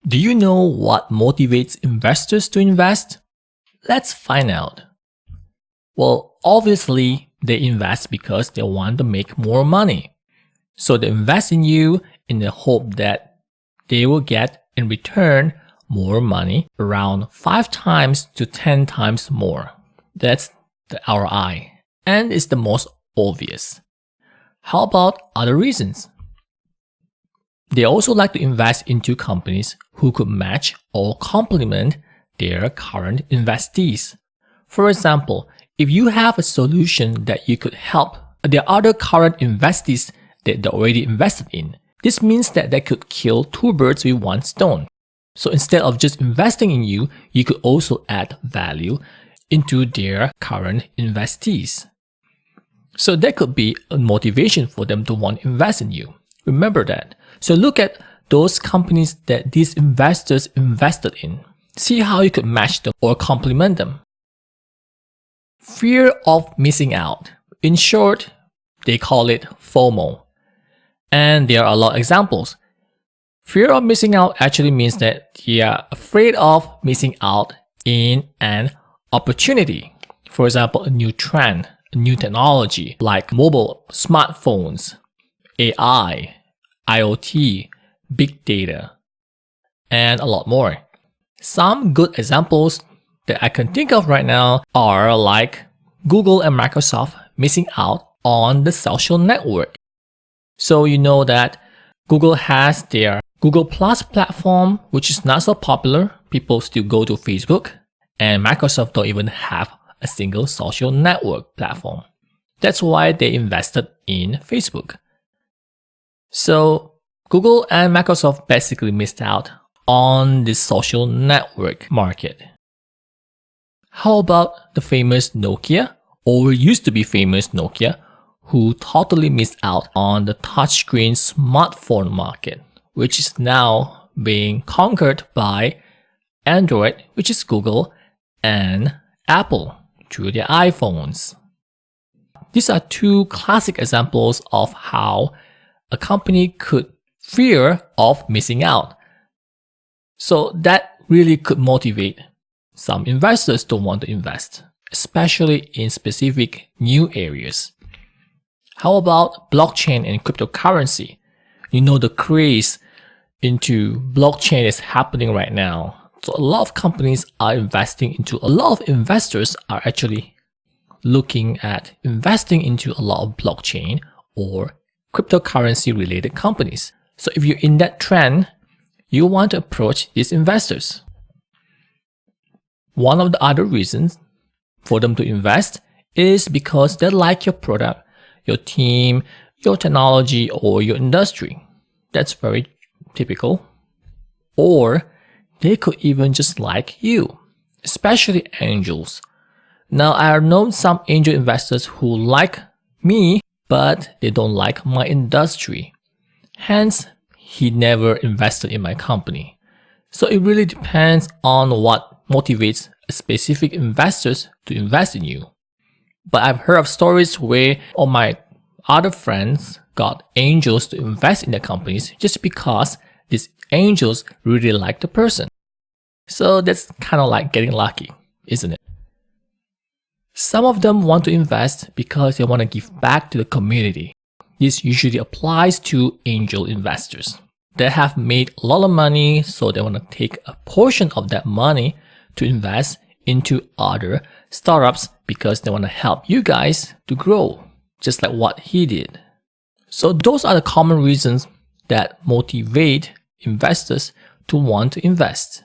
Do you know what motivates investors to invest? Let's find out. Well, obviously, they invest because they want to make more money. So they invest in you in the hope that they will get in return more money, around 5 times to 10 times more. That's the ROI, and it's the most obvious. How about other reasons? They also like to invest into companies who could match or complement their current investees. For example, if you have a solution that you could help the other current investees that they already invested in, this means that they could kill 2 birds with 1 stone. So instead of just investing in you, you could also add value into their current investees. So that could be a motivation for them to want to invest in you. Remember that. So look at those companies that these investors invested in. See how you could match them or complement them. Fear of missing out. In short, they call it FOMO. And there are a lot of examples. Fear of missing out actually means that you are afraid of missing out in an opportunity. For example, a new trend, a new technology like mobile smartphones, AI, IoT, big data, and a lot more. Some good examples that I can think of right now are like Google and Microsoft missing out on the social network. So you know that Google has their Google Plus platform, which is not so popular. People still go to Facebook, and Microsoft don't even have a single social network platform. That's why they invested in Facebook. So Google and Microsoft basically missed out on the social network market. How about the famous Nokia, or used to be famous Nokia, who totally missed out on the touchscreen smartphone market, which is now being conquered by Android, which is Google, and Apple through their iPhones. These are 2 classic examples of how a company could fear of missing out. So that really could motivate some investors to want to invest, especially in specific new areas. How about blockchain and cryptocurrency? You know, the craze into blockchain is happening right now. So a lot of companies are investing into, a lot of investors are actually looking at investing into a lot of blockchain or cryptocurrency related companies. So if you're in that trend, you want to approach these investors. One of the other reasons for them to invest is because they like your product, your team, your technology, or your industry. That's very typical. Or they could even just like you, especially angels. Now, I have known some angel investors who like me, but they don't like my industry. Hence, he never invested in my company. So it really depends on what motivates specific investors to invest in you. But I've heard of stories where all my other friends got angels to invest in their companies just because these angels really like the person. So that's kind of like getting lucky, isn't it? Some of them want to invest because they want to give back to the community. This usually applies to angel investors. They have made a lot of money, so they want to take a portion of that money to invest into other startups because they want to help you guys to grow, just like what he did. So those are the common reasons that motivate investors to want to invest.